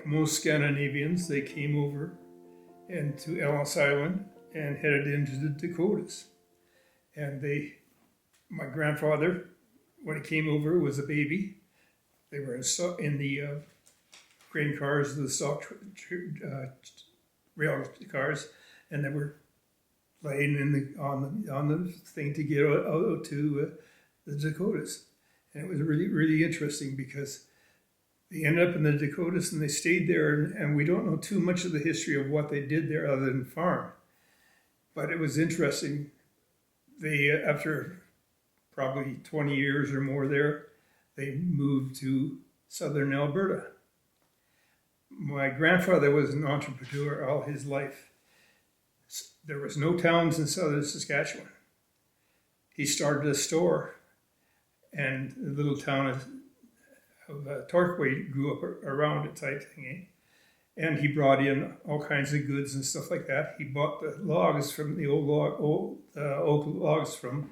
like most Scandinavians, they came over and to Ellis Island and headed into the Dakotas. And my grandfather, when he came over, was a baby. They were in the grain cars, the stock rail cars, and they were laying on the thing to get out to the Dakotas. And it was really, really interesting because they ended up in the Dakotas and they stayed there, and we don't know too much of the history of what they did there other than farm. But it was interesting. They, after probably 20 years or more there, they moved to southern Alberta. My grandfather was an entrepreneur all his life. There was no towns in southern Saskatchewan. He started a store, and the little town of Torquay grew up around it type thing. And he brought in all kinds of goods and stuff like that. He bought the logs from the oak logs from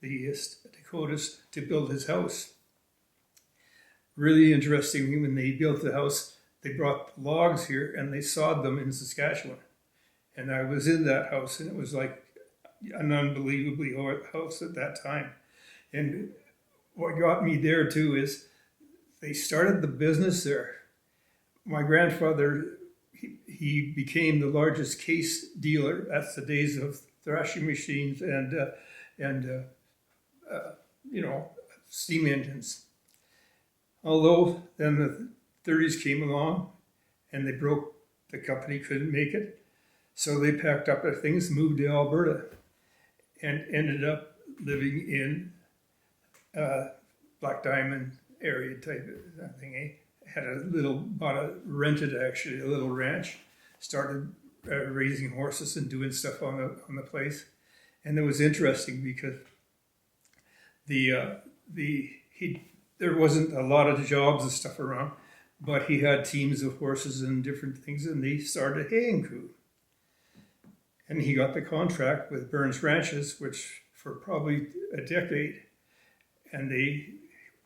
the Dakotas to build his house. Really interesting, when they built the house, they brought the logs here and they sawed them in Saskatchewan. And I was in that house, and it was like an unbelievably hard house at that time. And what got me there too is they started the business there. My grandfather, he became the largest case dealer. That's the days of thrashing machines and steam engines. Although then the 30s came along and they broke, the company couldn't make it. So they packed up their things, moved to Alberta, and ended up living in Black Diamond area type of thing. Had a little ranch, started raising horses and doing stuff on the place. And it was interesting because there wasn't a lot of jobs and stuff around, but he had teams of horses and different things, and they started a haying crew. And he got the contract with Burns Ranches, which for probably a decade, and they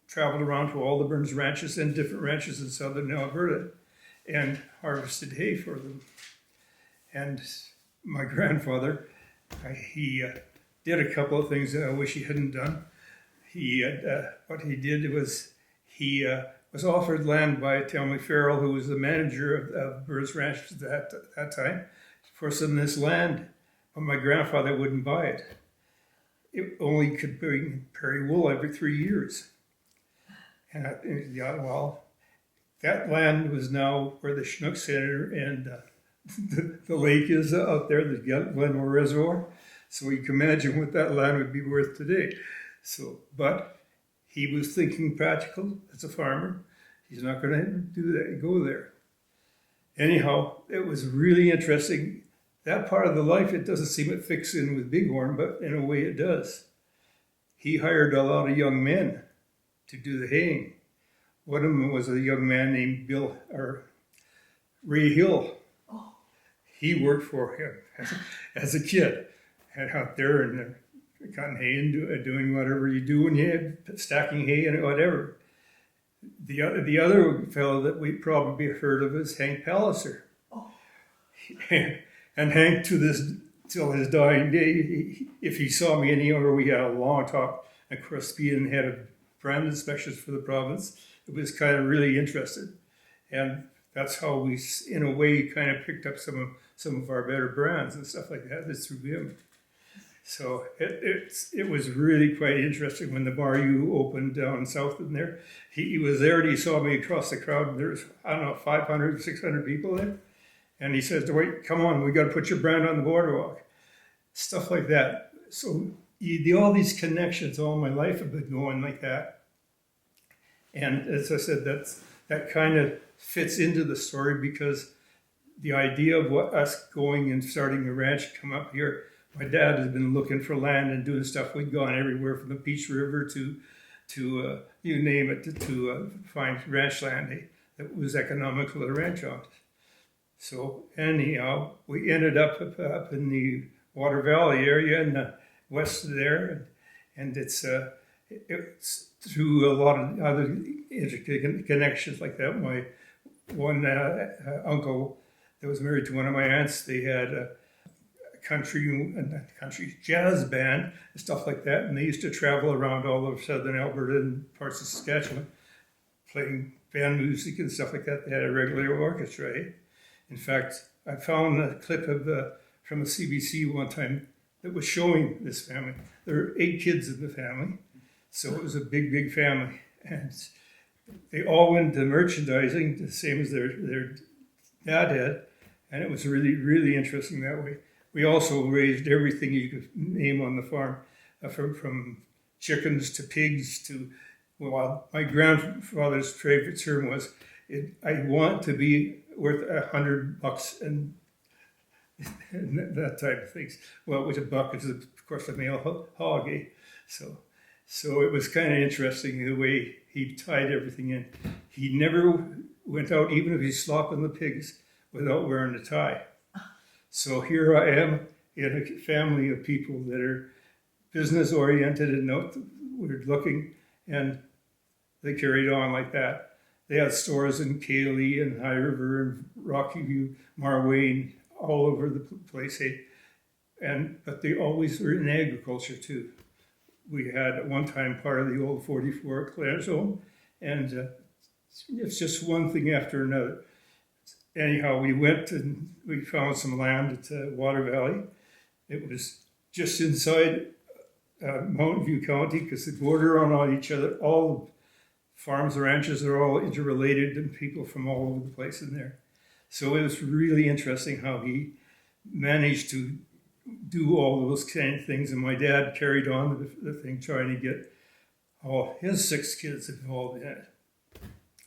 traveled around to all the Burns ranches and different ranches in southern Alberta and harvested hay for them. And my grandfather, he did a couple of things that I wish he hadn't done. What he did was he was offered land by Talmy Farrell, who was the manager of Burns Ranches at that time, for some of this land, but my grandfather wouldn't buy it. It only could bring prairie wool every 3 years. And that land was now where the Chinook Center and the lake is out there, the Glenmore Reservoir. So you can imagine what that land would be worth today. But he was thinking practical as a farmer. He's not going to go there. Anyhow, it was really interesting. That part of the life, it doesn't seem it fits in with Bighorn, but in a way it does. He hired a lot of young men to do the haying. One of them was a young man named Ray Hill. Oh. He worked for him as a kid, and out there and cutting hay and doing whatever you do when you had stacking hay and whatever. The other fellow that we probably heard of is Hank Palliser. Oh. And Hank, till his dying day, if he saw me anywhere, we had a long talk. Of course, being head of brand inspections for the province, it was kind of really interested. And that's how we, in a way, kind of picked up some of our better brands and stuff like that. It's through him. So it was really quite interesting when the Bar U opened down south in there. He was there and he saw me across the crowd, and there's, 500, 600 people there. And he says, Dwight, come on, we got to put your brand on the boardwalk. Stuff like that. So all these connections all my life have been going like that. And as I said, that kind of fits into the story, because the idea of us going and starting a ranch, come up here, my dad has been looking for land and doing stuff. We'd gone everywhere from the Peace River to you name it, to find ranch land that was economical to ranch on. So anyhow, we ended up in the Water Valley area in the west of there, and it's through a lot of other connections like that. one uncle that was married to one of my aunts. They had a country jazz band and stuff like that, and they used to travel around all over southern Alberta and parts of Saskatchewan, playing band music and stuff like that. They had a regular orchestra. Eh? In fact, I found a clip of from a CBC one time that was showing this family. There were 8 kids in the family, so it was a big, big family, and they all went into merchandising, the same as their dad had, and it was really, really interesting that way. We also raised everything you could name on the farm, from chickens to pigs to, well, my grandfather's favorite term was, I want to be worth $100 and that type of things. Well, which a buck is, of course, a male hog, eh? So it was kind of interesting the way he tied everything in. He never went out, even if he's slopping the pigs, without wearing a tie. So here I am in a family of people that are business oriented and we're looking, and they carried on like that. They had stores in Cayley and High River and Rocky View, Marwayne, all over the place. But they always were in agriculture too. We had at one time part of the old 44 Clare zone, and it's just one thing after another. Anyhow, we went and we found some land at Water Valley. It was just inside Mountain View County because they border on all each other. All farms, ranches are all interrelated and people from all over the place in there. So it was really interesting how he managed to do all those kind of things. And my dad carried on the thing, trying to get all his 6 kids involved in it,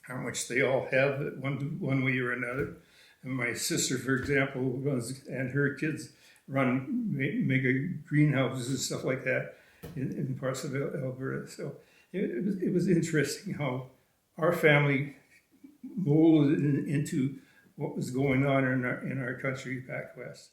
how much they all have one way or another. And my sister, for example, and her kids run mega greenhouses and stuff like that in parts of Alberta. So it was interesting how our family molded into what was going on in our country back west.